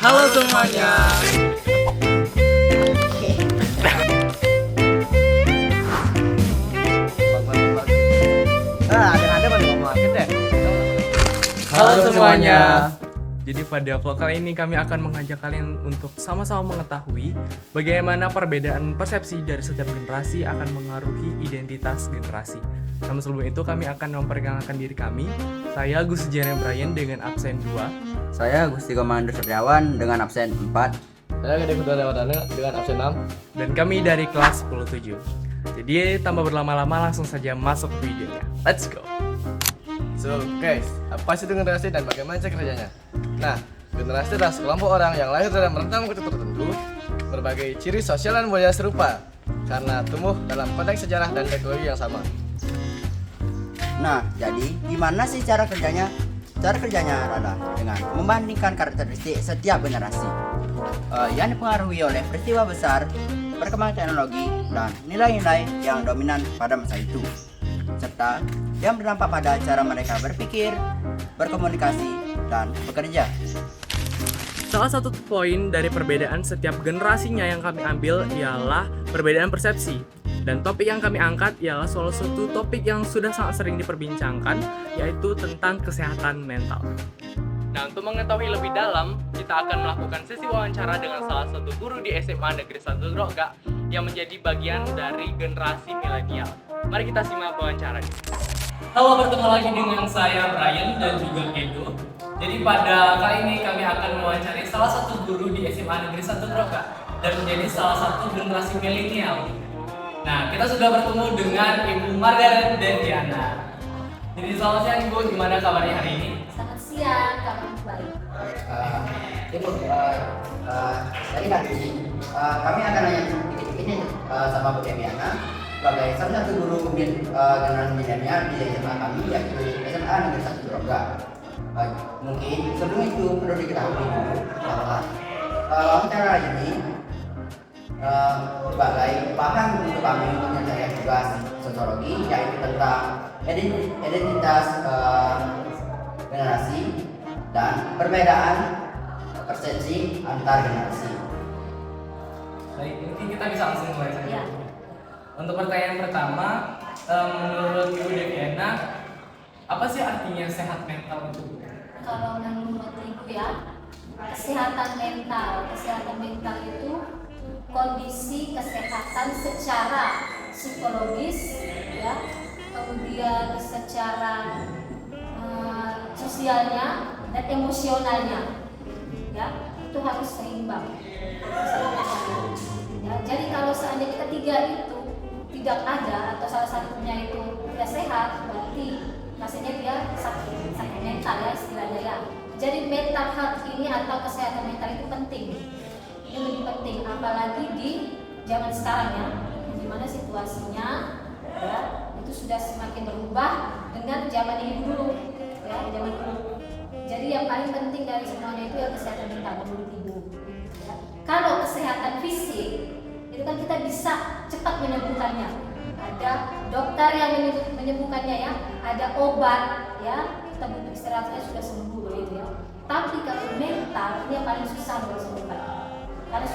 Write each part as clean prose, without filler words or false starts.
Halo semuanya. Halo semuanya. Jadi pada vlog kali ini kami akan mengajak kalian untuk sama-sama mengetahui bagaimana perbedaan persepsi dari setiap generasi akan mengaruhi identitas generasi. Namun sebelum itu kami akan memperkenalkan diri kami. Saya Gus Jana Brian dengan absen 2. Saya Gusti Komander Setiawan dengan absen 4. Saya Gede Putra Dewadana dengan absen 6. Dan kami dari kelas 107. Jadi tanpa berlama-lama langsung saja masuk ke videonya. Let's go. So guys, apa sih itu generasi dan bagaimana cara kerjanya? Nah, generasi adalah sekelompok orang yang lahir dalam rentang waktu tertentu, berbagai ciri sosial dan budaya serupa, karena tumbuh dalam konteks sejarah dan teknologi yang sama. Nah, jadi gimana sih cara kerjanya? Cara kerjanya adalah dengan membandingkan karakteristik setiap generasi yang dipengaruhi oleh peristiwa besar, perkembangan teknologi, dan nilai-nilai yang dominan pada masa itu, serta yang berdampak pada cara mereka berpikir, berkomunikasi, dan bekerja. Salah satu poin dari perbedaan setiap generasinya yang kami ambil ialah perbedaan persepsi. Dan topik yang kami angkat ialah salah satu topik yang sudah sangat sering diperbincangkan, yaitu tentang kesehatan mental. Nah, untuk mengetahui lebih dalam, kita akan melakukan sesi wawancara dengan salah satu guru di SMA Negeri 1 Grogak yang menjadi bagian dari generasi milenial. Mari kita simak wawancaranya. Halo, bertemu lagi dengan saya Brian dan juga Edo. Jadi pada kali ini kami akan mewawancari salah satu guru di SMA Negeri 1 Grogak dan menjadi salah satu generasi milenial. Nah, kita sudah bertemu dengan Ibu Margaret Deviana. Jadi selamat siang Ibu, gimana kabarnya hari ini? Selamat siang, kabar baik. Ibu, dari hari ini kami akan nanya dikit-dikit nih sama Bu Deviana sebagai salah satu guru generasi milenial di SMA kami, yaitu SMA Negeri 1 Grogak. Mungkin sebelum itu perlu diketahui dulu bahwa wawancara ini sebagai bahan untuk kami menyelesaikan tugas sosiologi, yaitu tentang identitas generasi dan perbedaan persepsi antar generasi. Baik, mungkin kita bisa langsung mulai saja. Ya. Untuk pertanyaan pertama, menurut Ibu Deviana, apa sih artinya sehat mental itu? Kalau menurut Ibu ya, kesehatan mental itu kondisi kesehatan secara psikologis, ya, kemudian secara sosialnya dan emosionalnya, ya, itu harus seimbang. Ya, jadi kalau seandainya ketiga itu tidak ada atau salah satunya itu tidak sehat, berarti maksudnya dia sakit mental ya istilahnya ya. Jadi mental health ini atau kesehatan mental itu penting. Ini lebih penting apalagi di zaman sekarang ya, di mana situasinya ya itu sudah semakin berubah dengan zaman ini dulu ya, zaman dulu. Jadi yang paling penting dari semuanya itu ya kesehatan mental menurut Ibu. Ya. Kalau kesehatan fisik itu kan kita bisa cepat menyembuhkannya. Ada dokter yang menyembuhkannya ya, ada obat ya, kita butuh istirahatnya sudah sembuh begitu ya. Tapi kalau mental ini yang paling susah untuk disembuhkan. Karena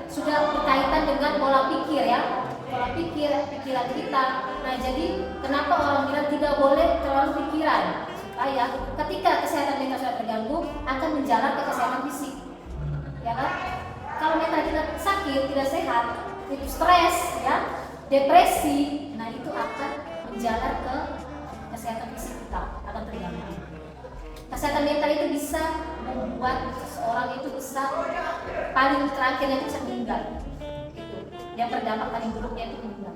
sudah berkaitan dengan pola pikir ya, pikiran kita. Nah jadi kenapa orang bilang tidak boleh terlalu pikiran, supaya ketika kesehatan mental sudah terganggu akan menjalar ke kesehatan fisik, ya kan? Kalau mental kita sakit, tidak sehat, itu stres ya, depresi, nah itu akan menjalar ke kesehatan fisik kita, akan terganggu. Kesehatan mental itu bisa membuat seseorang itu bisa paling terakhir yang bisa meninggal. Itu yang berdampak paling buruknya itu meninggal.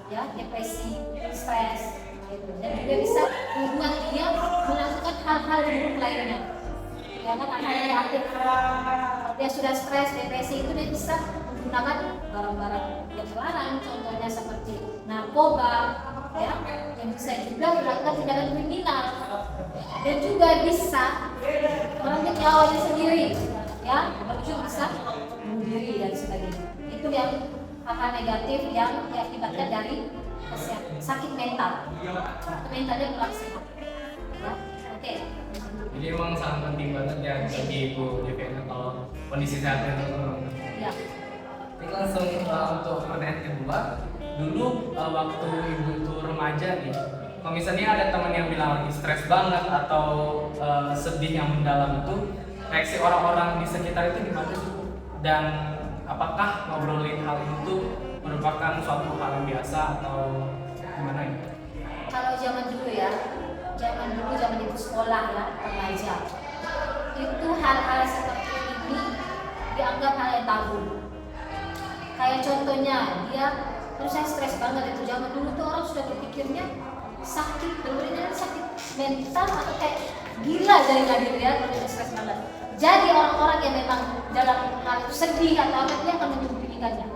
Ya, depresi, stres, gitu. Dan juga bisa membuat dia melakukan hal-hal buruk lainnya. Ya kan, hal-hal negatif. Dia sudah stres, depresi itu dia bisa menggunakan barang-barang yang terlarang, contohnya seperti narkoba, ya, yang bisa juga melakukan tindakan kriminal. Dan juga bisa merebut nyawanya sendiri, ya, berujung bisa bunuh diri dan sebagainya. Itu yang hal-hal negatif yang diakibatkan dari sakit mental. Mentalnya kurang sehat. Ya, oke. Jadi emang sangat penting banget ya bagi Ibu Deviana kalau kondisi sehatnya menurun. Ya. Ini langsung untuk pertanyaan kedua. Dulu waktu ibu itu remaja nih, kalau misalnya ada teman yang bilang lagi stres banget atau sedih yang mendalam itu, reaksi orang-orang di sekitar itu gimana sih? Dan apakah ngobrolin hal itu merupakan suatu hal yang biasa atau gimana ya? Kalau zaman dulu ya, zaman ibu sekolah ya, remaja, itu hal-hal seperti ini dianggap hal yang tabu. Kayak contohnya dia, terus saya stres banget itu zaman dulu tuh orang sudah berpikirnya sakit, benar-benar sakit mental atau kayak gila dari nggak dia kalau stres banget. Jadi orang-orang yang memang dalam hal itu sedih atau apa dia akan menyembunyikannya,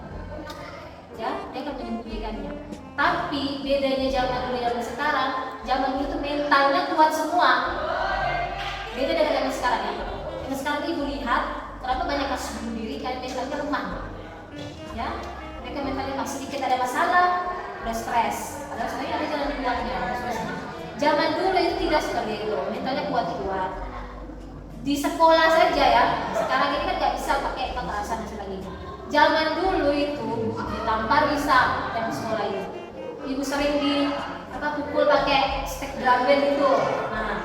ya dia akan menyembunyikannya. Tapi bedanya zaman dulu dan sekarang, zaman dulu tuh mentalnya kuat semua. Beda dengan zaman sekarang ya. Yang sekarang ibu lihat kenapa banyak kasus bunuh diri karena mentalnya lemah. Ya, mereka mentalnya lemah, sedikit ada masalah udah stres. Padahal sebenarnya ada jalan keluarnya. Zaman dulu itu tidak seperti itu, mentalnya kuat-kuat. Di sekolah saja ya, sekarang ini kan nggak bisa pakai kekerasan dan sebagainya. Zaman dulu itu ditampar bisa yang sekolah itu. Ibu sering pukul pakai stek drum band itu. Nah,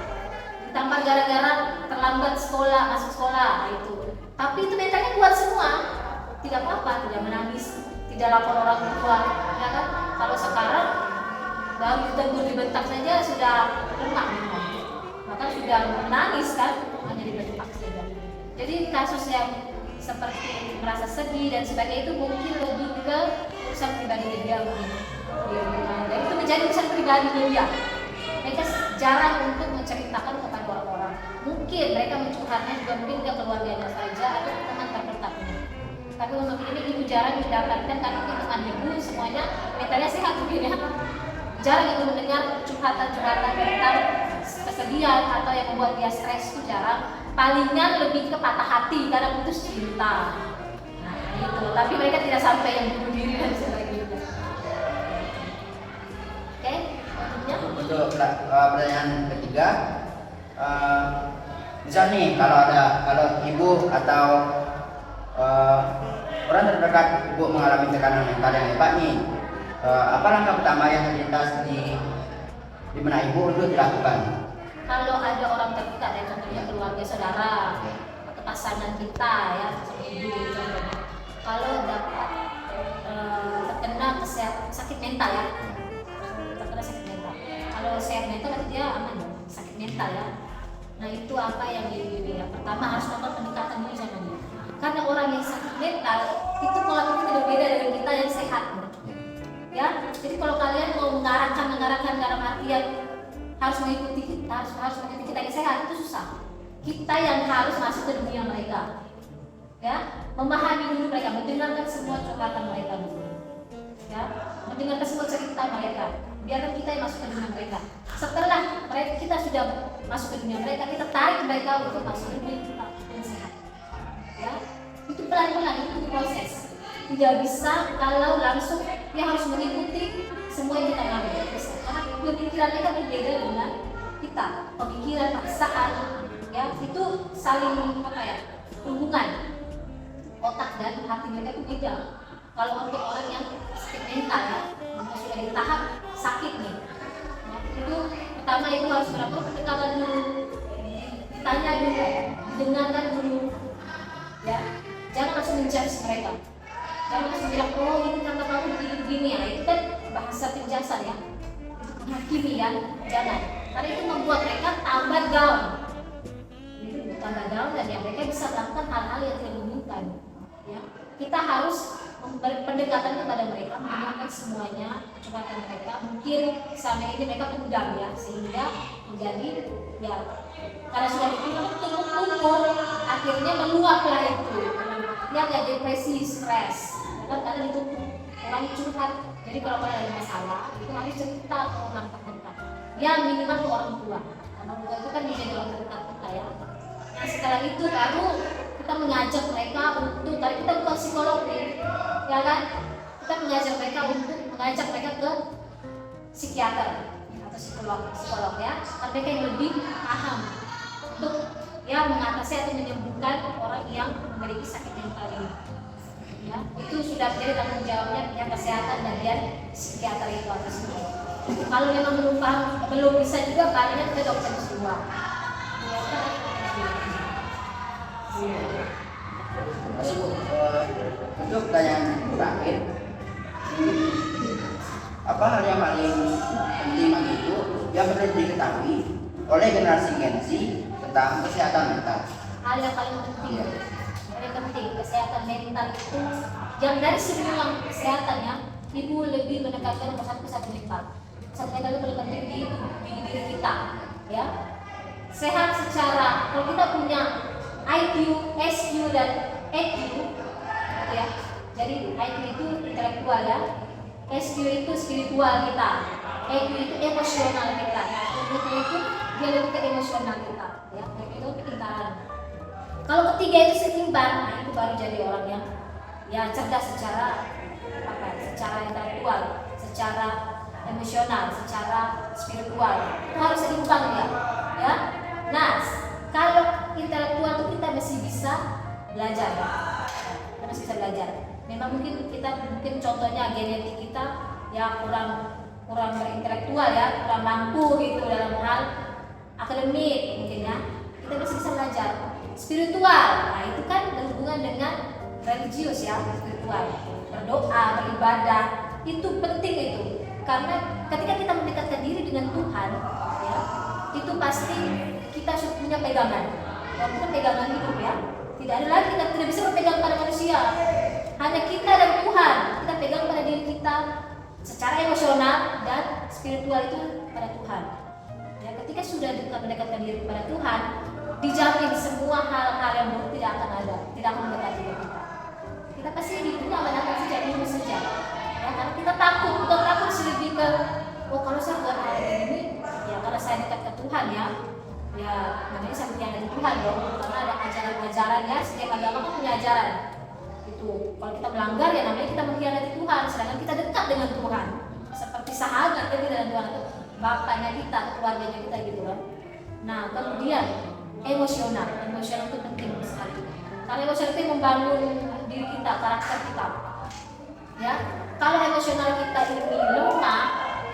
ditampar gara-gara terlambat masuk sekolah itu. Tapi itu mentalnya kuat semua. Tidak apa-apa, tidak menangis, tidak lapor orang tua, ya kan? Kalau sekarang baru ditegur dibentak saja sudah lemah, bahkan sudah menangis kan, hanya dibentak saja. Jadi kasus yang seperti merasa sedih dan sebagainya itu mungkin lebih ke urusan pribadi dia mungkin. Dan itu menjadi urusan pribadi dia. Mereka jarang untuk menceritakan kepada orang-orang. Mungkin mereka mencurhatnya juga mungkin ke keluarganya saja atau teman terdekatnya. Tapi untuk ini ibu jarang mendapatkan karena teman ibu semuanya mentalnya sehat mungkin ya. Jarang ibu mendengar curhatan-curhatan tentang kesedihan atau yang membuat dia stres itu jarang. Palingan lebih ke patah hati karena putus cinta. Nah itu. Tapi mereka tidak sampai yang bunuh diri dan sebagainya. Oke, selanjutnya. Untuk pertanyaan ketiga, misal nih kalau ibu atau orang terdekat ibu mengalami tekanan mental yang hebat nih, apa langkah pertama yang terlintas di benak ibu untuk dilakukan? Kalau ada orang terdekat ya, contohnya keluarga saudara atau pasangan kita ya, seperti ibu contohnya. Kalau dapat terkena sakit mental ya, terkena sakit mental. Kalau sehat mental berarti dia aman, sakit mental ya. Nah itu apa yang ini ya? Pertama harus melakukan pendekatan dulu sama dia. Karena orang yang sakit mental itu pola pikir berbeda dengan kita yang sehat. Ya, jadi kalau kalian mau mengarahkan dalam artian harus mengikuti kita, harus mengikuti kita yang sehat itu susah. Kita yang harus masuk ke dunia mereka, ya, memahami dulu mereka, mendengarkan semua curhatan mereka dulu, ya, mendengarkan semua cerita mereka. Biarkan kita yang masuk ke dunia mereka. Setelah kita sudah masuk ke dunia mereka, kita tarik mereka untuk masuk ke dunia kita yang sehat. Ya, itu pelan-pelan, itu proses. Tidak bisa kalau langsung dia harus mengikuti semua yang kita lakukan. Karena pemikiran mereka berbeda dengan kita. Pemikiran, perasaan, ya itu saling hubungan. Otak dan hati mereka itu beda. Kalau untuk orang yang sakit mental ya, sudah di tahap sakit nih, ya, itu pertama itu harus melakukan pendekatan dulu, ditanya dulu, dengarkan dulu, ya, jangan langsung menjudge mereka. Jangan langsung bilang, oh ini kata kamu begini ya, itu kan bahasa penjelasan ya, menghakimi ya, jangan. Karena itu membuat mereka tambah down. Itu tambah down dan ya mereka bisa melakukan hal-hal yang tidak diinginkan. Ya, kita harus pendekatan kepada mereka, mendengarkan semuanya, curhatan mereka. Mungkin selama ini mereka pendam ya, sehingga menjadi ya karena sudah tumpuk-tumpuk, akhirnya meluaplah itu. Dia nggak depresi, stres, karena ditumpuk orang curhat. Jadi kalau ada masalah, itu harus cerita ke orang terdekat. Ya minimal ke orang tua. Karena orang tua itu kan menjadi orang terdekat kita ya. Nah setelah itu baru kita mengajak mereka untuk, karena kita bukan psikolog nih, ya kan? Kita mengajak mereka ke psikiater atau psikolog ya. Karena mereka yang lebih paham untuk ya mengatasi atau menyembuhkan orang yang memiliki sakit mental ini. Ya, itu sudah menjadi tanggung jawabnya pihak kesehatan dan psikiater itu atasnya. Kalau memang belum bisa juga palingnya ke dokter jiwa. Untuk pertanyaan terakhir, apa hal yang paling penting itu yang perlu diketahui oleh generasi Gen Z tentang kesehatan mental? Hal yang paling penting kesehatan mental itu yang dari semua kesehatannya ibu lebih menekankan nomor satu kesehatan mental. Kesehatan mental itu paling penting di diri kita, ya. Sehat secara, kalau kita punya IQ, SQ dan EQ, ya. Jadi IQ itu intelektual ya, SQ itu spiritual kita, EQ itu emosional kita. Itu dia lebih ke emosional kita, ya. Itu kepintaran. Kalau ketiga itu seimbang, nah itu baru jadi orang yang ya cerdas secara secara intelektual, secara emosional, secara spiritual. Itu harus seimbang ya. Nah, kalau intelektual itu kita masih bisa belajar, ya. Kita masih bisa belajar. Memang mungkin contohnya genetik kita ya kurang berintelektual ya, kurang mampu gitu dalam hal akademik mungkin ya. Kita masih bisa belajar. Spiritual, nah itu kan berhubungan dengan religius ya, spiritual, berdoa, beribadah, itu penting itu, karena ketika kita mendekatkan diri dengan Tuhan, ya, itu pasti kita punya pegangan, bukan pegangan hidup ya, tidak ada lagi kita tidak bisa berpegang pada manusia, hanya kita dan Tuhan, kita pegang pada diri kita secara emosional dan spiritual itu pada Tuhan. Ya, ketika sudah mendekatkan diri kepada Tuhan, dijamin semua hal-hal yang buruk tidak akan mendekati kita. Kita pasti hidupnya aman-aman saja, lurus saja. Ya, karena kita takut, bukan takut sih lebih ke, kalau saya buat hal ini, ya karena saya dekat ke Tuhan ya namanya saya mengkhianati Tuhan dong, karena ada ajaran-ajaran ya, setiap agama kan punya ajaran. Itu kalau kita melanggar ya namanya kita mengkhianati Tuhan, sedangkan kita dekat dengan Tuhan, seperti sahabat kita dengan Tuhan itu, bapaknya kita, keluarganya kita gitu kan. Nah kemudian emosional itu penting sekali. Karena emosional itu membangun diri kita, karakter kita. Ya, kalau emosional kita ini lemah,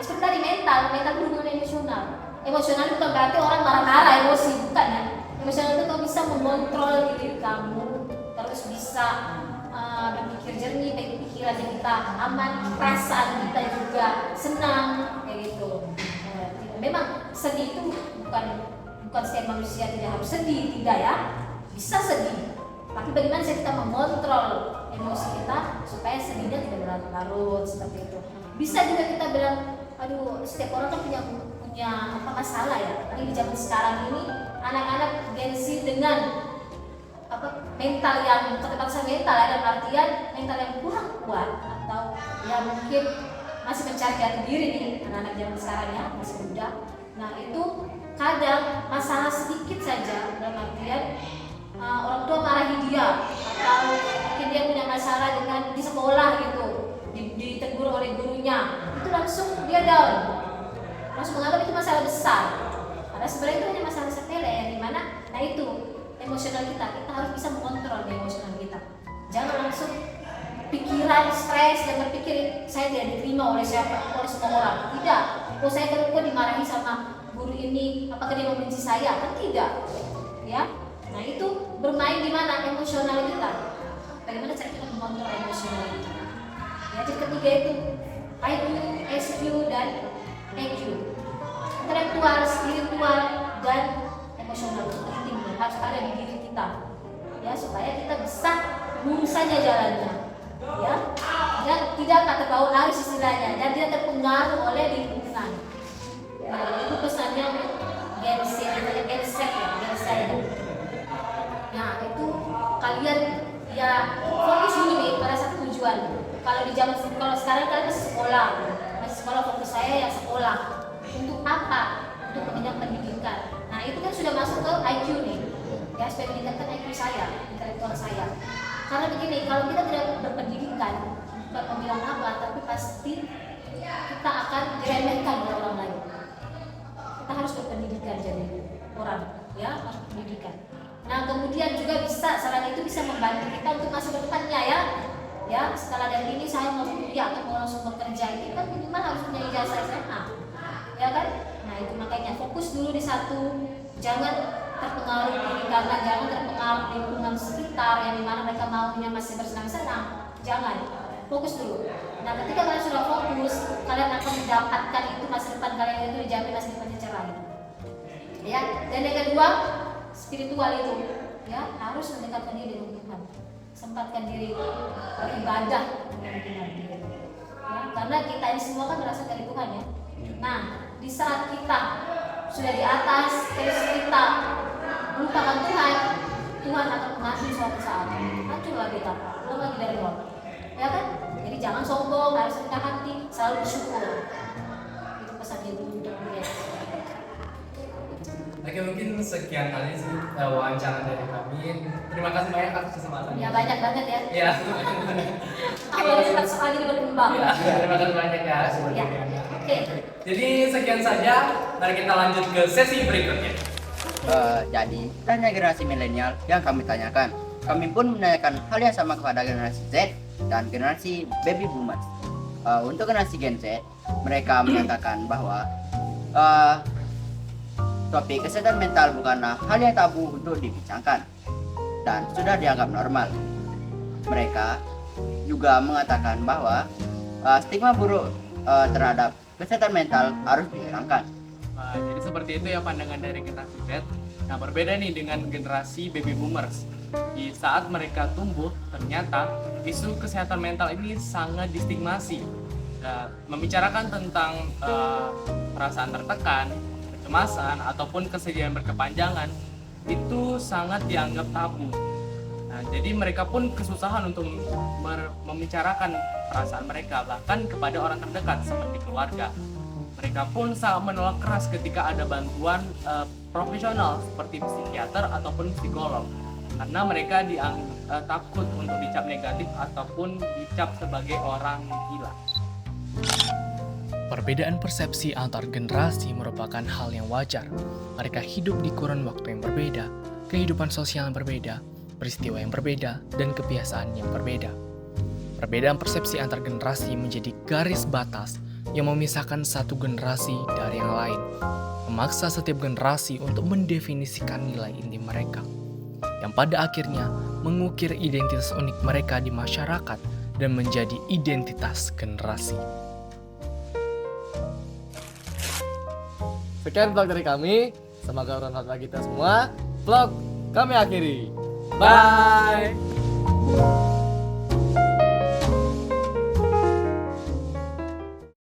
seperti tadi mental berhubungan dengan emosional. Emosional itu bukan berarti orang marah-marah, emosi, bukan ya. Emosional itu kamu bisa mengontrol diri kamu, terus bisa berpikir jernih, pikiran kita aman, perasaan kita juga senang, kayak gitu. Memang sedih itu bukan setiap manusia tidak harus sedih, tidak ya, bisa sedih, tapi bagaimana kita mengontrol emosi kita supaya sedihnya tidak berlarut-larut seperti itu. Bisa juga kita bilang, aduh setiap orang kan punya masalah ya, tapi di zaman sekarang ini anak-anak Gen Z dengan mental yang keterbatasan mental ya, dalam artian mental yang kurang kuat atau ya mungkin masih mencari jati diri nih anak-anak zaman sekarang ya, masih muda. Nah itu kadang masalah sedikit saja, dalam artian orang tua marahi dia atau mungkin dia punya masalah dengan di sekolah gitu, ditegur oleh gurunya, itu langsung dia down, langsung menganggap itu masalah besar, padahal sebenarnya itu hanya masalah sepele yang dimana, nah itu emosional kita harus bisa mengontrol emosional kita, jangan langsung pikiran stres dan berpikir saya tidak diterima oleh semua orang, tidak, saya kok dimarahi sama guru ini, apakah dia membenci saya? Kan tidak, ya. Nah itu bermain di mana emosional kita. Bagaimana cara kita mengontrol emosional kita? Ya, jadi ketiga itu IQ, SQ dan EQ. Intelektual, spiritual dan emosional itu penting harus ada di diri kita. Ya supaya kita bisa lurus saja jalannya. Ya, dan tidak terbawa arus istilahnya dan tidak terpengaruh oleh lingkungan. Nah, itu pesannya Gen Z ya. Nah, itu kalian ya fokus dulu nih pada satu tujuan. Kalau sekarang kalian masih sekolah, fokus saya ya sekolah. Untuk apa? Untuk mengenyang pendidikan. Nah, itu kan sudah masuk ke IQ nih. Ya, supaya meningkatkan IQ saya, intelektual saya. Karena begini, kalau kita tidak berpendidikan, bukan mau bilang apa, tapi pasti kita akan diremehkan oleh orang lain. Kita harus berpendidikan jadi orang, ya harus berpendidikan. Nah kemudian juga bisa selain itu bisa membantu kita untuk masa depannya ya setelah dari ini saya mau kuliah atau mau langsung bekerja itu kan minimal harus punya ijazah SMA ya kan. Nah itu makanya fokus dulu di satu, jangan terpengaruh diri karena jangan terpengaruh lingkungan sekitar yang dimana mereka maunya masih bersenang-senang, jangan, fokus dulu. Nah ketika kalian sudah fokus, kalian akan mendapatkan itu masa depan kalian itu dijamin masa depannya cerah ya. Dan yang kedua spiritual itu ya, harus mendekatkan diri dengan Tuhan, sempatkan diri beribadah dengan Tuhan ya, karena kita ini semua kan berasal dari Tuhan ya. Nah di saat kita sudah di atas terus kita melupakan Tuhan, Tuhan akan mengasih suatu saat hancurlah kita, belum lagi dari Tuhan ya kan. Jadi jangan sombong, harus rendah hati, selalu bersyukur. Itu pesan ibu untuk dia. Oke, mungkin sekian kali sih wawancara dari kami. Terima kasih banyak atas kesempatannya. Ya banyak banget ya. Iya. Awalnya cepat sekali berkembang. Iya, terima kasih banyak ya. Ya. Oke. Jadi sekian saja, mari kita lanjut ke sesi berikutnya. Jadi tanya generasi milenial yang kami tanyakan. Kami pun menanyakan hal yang sama kepada generasi Z dan generasi baby boomers. Untuk generasi Gen Z, mereka menyatakan bahwa topik kesehatan mental bukanlah hal yang tabu untuk dibincangkan dan sudah dianggap normal. Mereka juga mengatakan bahwa stigma buruk terhadap kesehatan mental harus dihilangkan. Jadi seperti itu ya pandangan dari generasi Z. Nah berbeda nih dengan generasi baby boomers. Di saat mereka tumbuh, ternyata isu kesehatan mental ini sangat distigmasi. Membicarakan tentang perasaan tertekan, kecemasan, ataupun kesedihan berkepanjangan itu sangat dianggap tabu. Nah, jadi mereka pun kesusahan untuk membicarakan perasaan mereka, bahkan kepada orang terdekat seperti keluarga. Mereka pun sangat menolak keras ketika ada bantuan profesional seperti psikiater ataupun psikolog, karena mereka takut untuk dicap negatif ataupun dicap sebagai orang gila. Perbedaan persepsi antar generasi merupakan hal yang wajar. Mereka hidup di kurun waktu yang berbeda, kehidupan sosial yang berbeda, peristiwa yang berbeda, dan kebiasaan yang berbeda. Perbedaan persepsi antar generasi menjadi garis batas yang memisahkan satu generasi dari yang lain, memaksa setiap generasi untuk mendefinisikan nilai inti mereka, yang pada akhirnya mengukir identitas unik mereka di masyarakat dan menjadi identitas generasi. Sekian vlog dari kami, semoga bermanfaat bagi kita semua. Vlog kami akhiri. Bye.